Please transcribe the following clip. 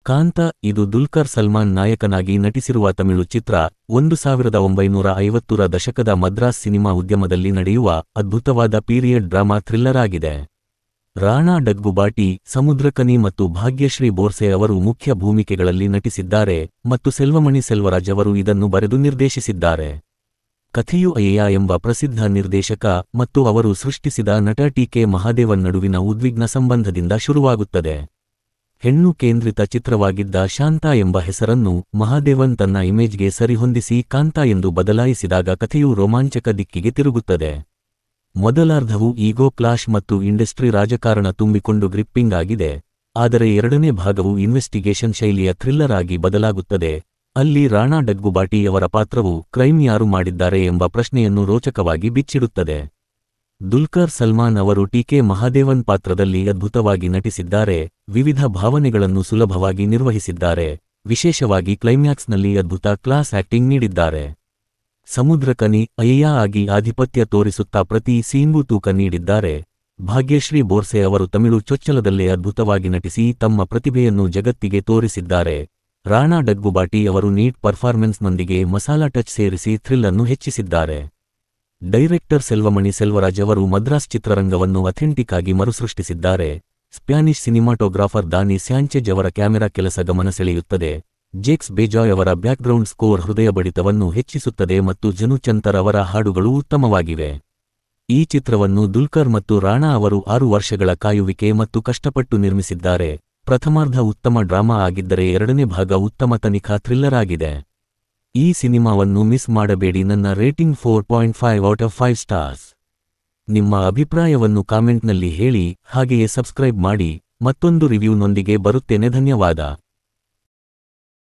ಕಾಂತ ಇದು ದುಲ್ಕರ್ ಸಲ್ಮಾನ್ ನಾಯಕನಾಗಿ ನಟಿಸಿರುವ ತಮಿಳು ಚಿತ್ರ. 1950ರ ದಶಕದ ಮದ್ರಾಸ್ ಸಿನಿಮಾ ಉದ್ಯಮದಲ್ಲಿ ನಡೆಯುವ ಅದ್ಭುತವಾದ ಪೀರಿಯಡ್ ಡ್ರಾಮಾ ಥ್ರಿಲ್ಲರ್ ಆಗಿದೆ. ರಾಣಾ ಡಗ್ಗುಬಾಟಿ, ಸಮುದ್ರಕನಿ ಮತ್ತು ಭಾಗ್ಯಶ್ರೀ ಬೋರ್ಸೆ ಅವರು ಮುಖ್ಯ ಭೂಮಿಕೆಗಳಲ್ಲಿ ನಟಿಸಿದ್ದಾರೆ ಮತ್ತು ಸೆಲ್ವಮಣಿ ಸೆಲ್ವರಾಜ್ ಅವರು ಇದನ್ನು ಬರೆದು ನಿರ್ದೇಶಿಸಿದ್ದಾರೆ. ಕಥೆಯು ಅಯ್ಯಯ್ಯ ಎಂಬ ಪ್ರಸಿದ್ಧ ನಿರ್ದೇಶಕ ಮತ್ತು ಅವರು ಸೃಷ್ಟಿಸಿದ ನಟ ಟಿ.ಕೆ. ಮಹಾದೇವನ್ ನಡುವಿನ ಉದ್ವಿಗ್ನ ಸಂಬಂಧದಿಂದ ಶುರುವಾಗುತ್ತದೆ. ಹೆಣ್ಣು ಕೇಂದ್ರಿತ ಚಿತ್ರವಾಗಿದ್ದ ಶಾಂತ ಎಂಬ ಹೆಸರನ್ನು ಮಹಾದೇವನ್ ತನ್ನ ಇಮೇಜ್ಗೆ ಸರಿಹೊಂದಿಸಿ ಕಾಂತ ಎಂದು ಬದಲಾಯಿಸಿದಾಗ ಕಥೆಯು ರೋಮಾಂಚಕ ದಿಕ್ಕಿಗೆ ತಿರುಗುತ್ತದೆ. ಮೊದಲಾರ್ಧವು ಈಗೋ ಕ್ಲಾಶ್ ಮತ್ತು ಇಂಡಸ್ಟ್ರಿ ರಾಜಕಾರಣ ತುಂಬಿಕೊಂಡು ಗ್ರಿಪ್ಪಿಂಗ್ ಆಗಿದೆ, ಆದರೆ ಎರಡನೇ ಭಾಗವು ಇನ್ವೆಸ್ಟಿಗೇಷನ್ ಶೈಲಿಯ ಥ್ರಿಲ್ಲರ್ ಆಗಿ ಬದಲಾಗುತ್ತದೆ. ಅಲ್ಲಿ ರಾಣಾ ಡಗ್ಗುಬಾಟಿ ಅವರ ಪಾತ್ರವು ಕ್ರೈಮ್ ಯಾರು ಮಾಡಿದ್ದಾರೆ ಎಂಬ ಪ್ರಶ್ನೆಯನ್ನು ರೋಚಕವಾಗಿ ಬಿಚ್ಚಿಡುತ್ತದೆ. ದುಲ್ಕರ್ ಸಲ್ಮಾನ್ ಅವರು ಟಿ.ಕೆ. ಮಹಾದೇವನ್ ಪಾತ್ರದಲ್ಲಿ ಅದ್ಭುತವಾಗಿ ನಟಿಸಿದ್ದಾರೆ, ವಿವಿಧ ಭಾವನೆಗಳನ್ನು ಸುಲಭವಾಗಿ ನಿರ್ವಹಿಸಿದ್ದಾರೆ, ವಿಶೇಷವಾಗಿ ಕ್ಲೈಮ್ಯಾಕ್ಸ್ನಲ್ಲಿ ಅದ್ಭುತ ಕ್ಲಾಸ್ ಆಕ್ಟಿಂಗ್ ನೀಡಿದ್ದಾರೆ. ಸಮುದ್ರಕನಿ ಅಯ್ಯಯ್ಯ ಆಗಿ ಆಧಿಪತ್ಯ ತೋರಿಸುತ್ತಾ ಪ್ರತಿ ಸೀನ್ಗೂ ತೂಕ ನೀಡಿದ್ದಾರೆ. ಭಾಗ್ಯಶ್ರೀ ಬೋರ್ಸೆ ಅವರು ತಮಿಳು ಚೊಚ್ಚಲದಲ್ಲೇ ಅದ್ಭುತವಾಗಿ ನಟಿಸಿ ತಮ್ಮ ಪ್ರತಿಭೆಯನ್ನು ಜಗತ್ತಿಗೆ ತೋರಿಸಿದ್ದಾರೆ. ರಾಣಾ ಡಗ್ಗುಬಾಟಿ ಅವರು ನೀಟ್ ಪರ್ಫಾರ್ಮೆನ್ಸ್ನೊಂದಿಗೆ ಮಸಾಲಾ ಟಚ್ ಸೇರಿಸಿ ಥ್ರಿಲ್ಲನ್ನು ಹೆಚ್ಚಿಸಿದ್ದಾರೆ. ಡೈರೆಕ್ಟರ್ ಸೆಲ್ವಮಣಿ ಸೆಲ್ವರಾಜ್ ಅವರು ಮದ್ರಾಸ್ ಚಿತ್ರರಂಗವನ್ನು ಅಥೆಂಟಿಕ್ ಆಗಿ ಮರುಸೃಷ್ಟಿಸಿದ್ದಾರೆ. ಸ್ಪ್ಯಾನಿಷ್ ಸಿನಿಮಾಟೋಗ್ರಾಫರ್ ದಾನಿ ಸ್ಯಾಂಚೆಜ್ ಅವರ ಕ್ಯಾಮೆರಾ ಕೆಲಸ ಗಮನ ಸೆಳೆಯುತ್ತದೆ. ಜೇಕ್ಸ್ ಬೇಜಾಯ್ ಅವರ ಬ್ಯಾಕ್ಗ್ರೌಂಡ್ ಸ್ಕೋರ್ ಹೃದಯ ಬಡಿತವನ್ನು ಹೆಚ್ಚಿಸುತ್ತದೆ ಮತ್ತು ಜನು ಚಂತರ್ ಅವರ ಹಾಡುಗಳು ಉತ್ತಮವಾಗಿವೆ. ಈ ಚಿತ್ರವನ್ನು ದುಲ್ಕರ್ ಮತ್ತು ರಾಣಾ ಅವರು 6 ವರ್ಷಗಳ ಕಾಯುವಿಕೆ ಮತ್ತು ಕಷ್ಟಪಟ್ಟು ನಿರ್ಮಿಸಿದ್ದಾರೆ. ಪ್ರಥಮಾರ್ಧ ಉತ್ತಮ ಡ್ರಾಮಾ ಆಗಿದ್ದರೆ ಎರಡನೇ ಭಾಗ ಉತ್ತಮ ತನಿಖಾ ಥ್ರಿಲ್ಲರ್ ಆಗಿದೆ. ಈ ಸಿನಿಮಾವನ್ನು ಮಿಸ್ ಮಾಡಬೇಡಿ. ನನ್ನ ರೇಟಿಂಗ್ 4.5 ಔಟ್ ಆಫ್ 5 ಸ್ಟಾರ್ಸ್. ನಿಮ್ಮ ಅಭಿಪ್ರಾಯವನ್ನು ಕಾಮೆಂಟ್ನಲ್ಲಿ ಹೇಳಿ, ಹಾಗೆಯೇ ಸಬ್ಸ್ಕ್ರೈಬ್ ಮಾಡಿ. ಮತ್ತೊಂದು ರಿವ್ಯೂನೊಂದಿಗೆ ಬರುತ್ತೇನೆ. ಧನ್ಯವಾದ.